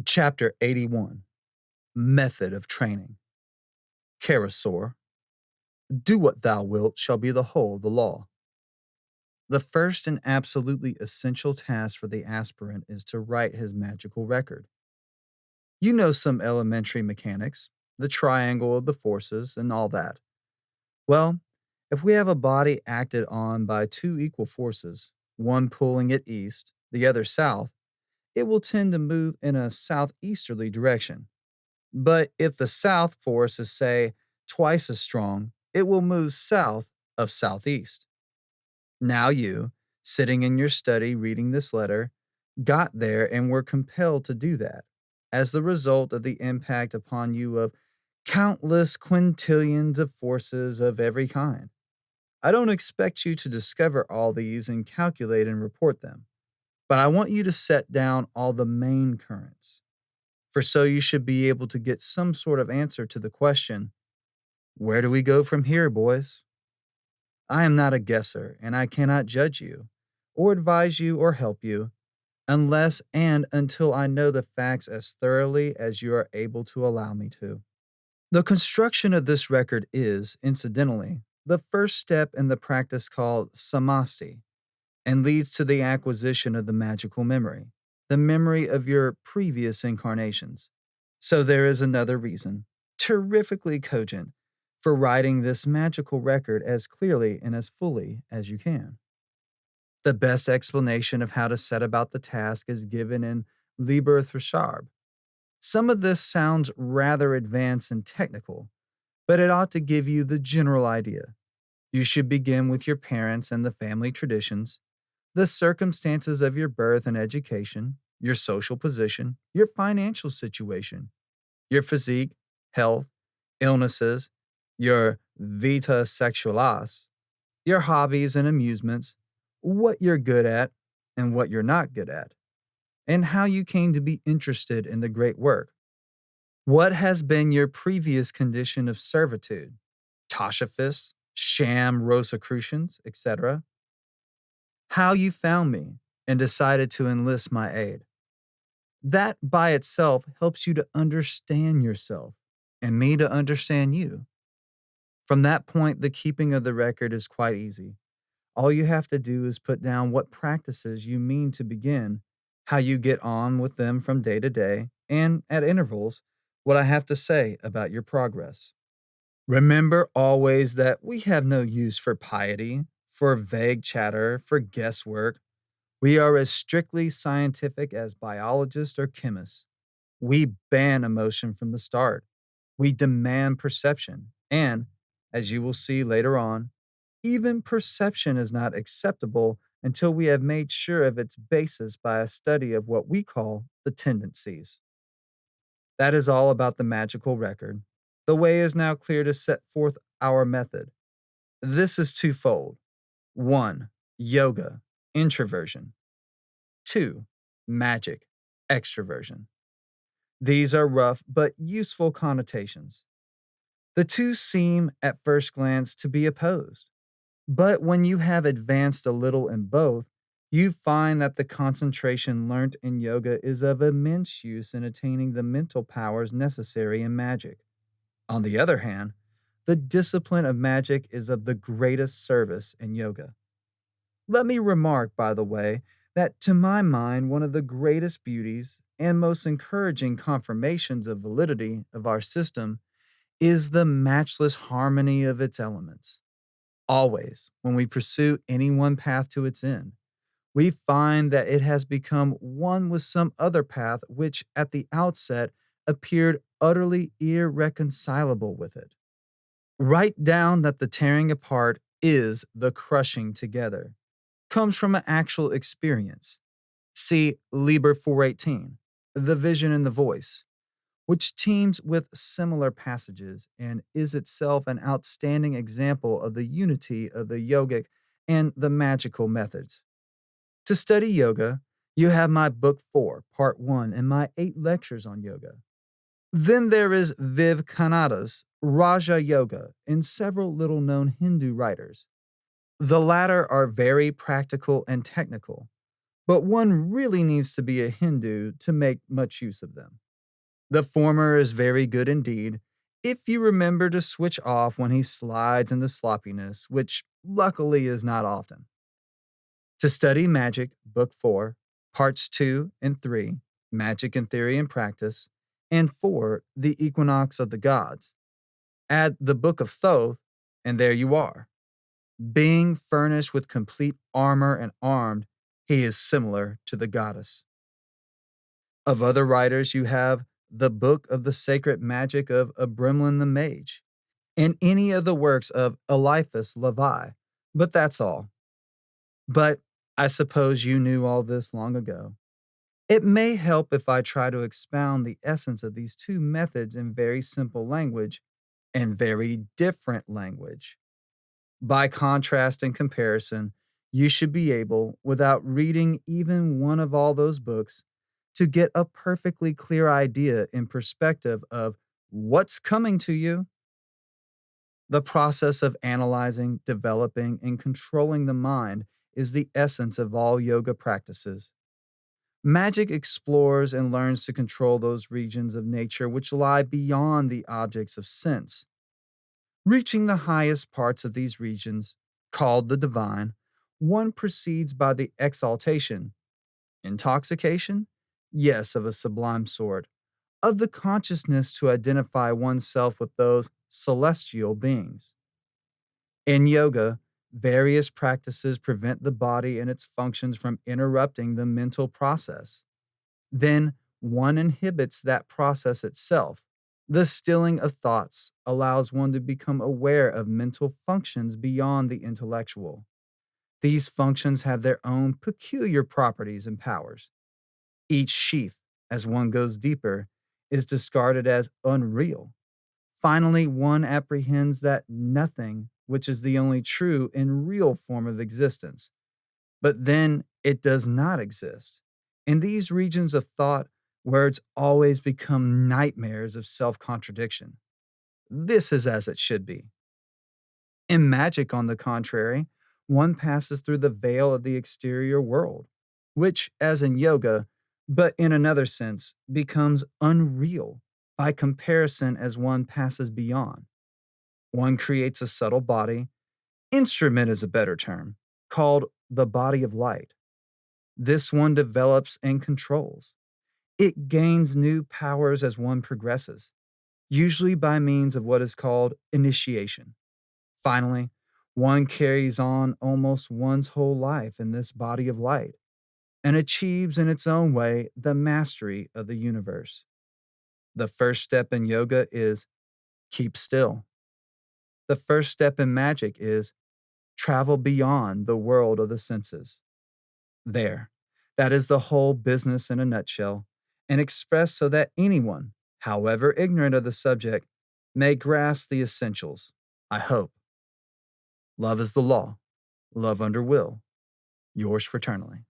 Chapter 81, Method of Training. Carousor, do what thou wilt shall be the whole of the law. The first and absolutely essential task for the aspirant is to write his magical record. You know some elementary mechanics, the triangle of the forces, and all that. Well, if we have a body acted on by two equal forces, one pulling it east, the other south, it will tend to move in a southeasterly direction. But if the south force is, say, twice as strong, it will move south of southeast. Now you, sitting in your study reading this letter, got there and were compelled to do that as the result of the impact upon you of countless quintillions of forces of every kind. I don't expect you to discover all these and calculate and report them, but I want you to set down all the main currents. For so you should be able to get some sort of answer to the question, where do we go from here, boys? I am not a guesser, and I cannot judge you, or advise you, or help you, unless and until I know the facts as thoroughly as you are able to allow me to. The construction of this record is, incidentally, the first step in the practice called samasti, and leads to the acquisition of the magical memory, the memory of your previous incarnations. So there is another reason, terrifically cogent, for writing this magical record as clearly and as fully as you can. The best explanation of how to set about the task is given in Liber Thrasharb. Some of this sounds rather advanced and technical, but it ought to give you the general idea. You should begin with your parents and the family traditions, the circumstances of your birth and education, your social position, your financial situation, your physique, health, illnesses, your vita sexualis, your hobbies and amusements, what you're good at and what you're not good at, and how you came to be interested in the great work. What has been your previous condition of servitude? Toshafis, sham Rosicrucians, etc. How you found me and decided to enlist my aid. That by itself helps you to understand yourself and me to understand you. From that point, the keeping of the record is quite easy. All you have to do is put down what practices you mean to begin, how you get on with them from day to day, and at intervals, what I have to say about your progress. Remember always that we have no use for piety, for vague chatter, for guesswork. We are as strictly scientific as biologists or chemists. We ban emotion from the start. We demand perception. And, as you will see later on, even perception is not acceptable until we have made sure of its basis by a study of what we call the tendencies. That is all about the magical record. The way is now clear to set forth our method. This is twofold. 1. Yoga, introversion. 2. Magic, extroversion. These are rough but useful connotations. The two seem, at first glance, to be opposed. But when you have advanced a little in both, you find that the concentration learnt in yoga is of immense use in attaining the mental powers necessary in magic. On the other hand, the discipline of magic is of the greatest service in yoga. Let me remark, by the way, that to my mind, one of the greatest beauties and most encouraging confirmations of validity of our system is the matchless harmony of its elements. Always, when we pursue any one path to its end, we find that it has become one with some other path which at the outset appeared utterly irreconcilable with it. Write down that the tearing apart is the crushing together, comes from an actual experience. See Liber 418, The Vision and the Voice, which teams with similar passages and is itself an outstanding example of the unity of the yogic and the magical methods. To study yoga, you have my book 4, part 1, and my 8 lectures on yoga. Then there is Viv Kanada's Raja Yoga and several little known Hindu writers. The latter are very practical and technical, but one really needs to be a Hindu to make much use of them. The former is very good indeed, if you remember to switch off when he slides into sloppiness, which luckily is not often. To study Magick, Book 4, Parts 2 and 3, Magic in Theory and Practice, and 4, The Equinox of the Gods, add the Book of Thoth, and there you are. Being furnished with complete armor and armed, he is similar to the goddess. Of other writers, you have the Book of the Sacred Magic of Abrimlin the Mage, and any of the works of Eliphas Levi, but that's all. But I suppose you knew all this long ago. It may help if I try to expound the essence of these two methods in very simple language and very different language. By contrast and comparison, you should be able, without reading even one of all those books, to get a perfectly clear idea in perspective of what's coming to you. The process of analyzing, developing, and controlling the mind is the essence of all yoga practices. Magic explores and learns to control those regions of nature which lie beyond the objects of sense. Reaching the highest parts of these regions, called the divine, one proceeds by the exaltation, intoxication, yes, of a sublime sort, of the consciousness to identify oneself with those celestial beings. In yoga, various practices prevent the body and its functions from interrupting the mental process. Then one inhibits that process itself. The stilling of thoughts allows one to become aware of mental functions beyond the intellectual. These functions have their own peculiar properties and powers. Each sheath, as one goes deeper, is discarded as unreal. Finally, one apprehends that nothing, which is the only true and real form of existence. But then it does not exist. In these regions of thought, words always become nightmares of self contradiction. This is as it should be. In magic, on the contrary, one passes through the veil of the exterior world, which, as in yoga, but in another sense, becomes unreal by comparison as one passes beyond. One creates a subtle body, instrument is a better term, called the body of light. This one develops and controls. It gains new powers as one progresses, usually by means of what is called initiation. Finally, one carries on almost one's whole life in this body of light and achieves in its own way the mastery of the universe. The first step in yoga is keep still. The first step in magic is travel beyond the world of the senses. There. That is the whole business in a nutshell, and expressed so that anyone, however ignorant of the subject, may grasp the essentials. I hope. Love is the law. Love under will. Yours fraternally.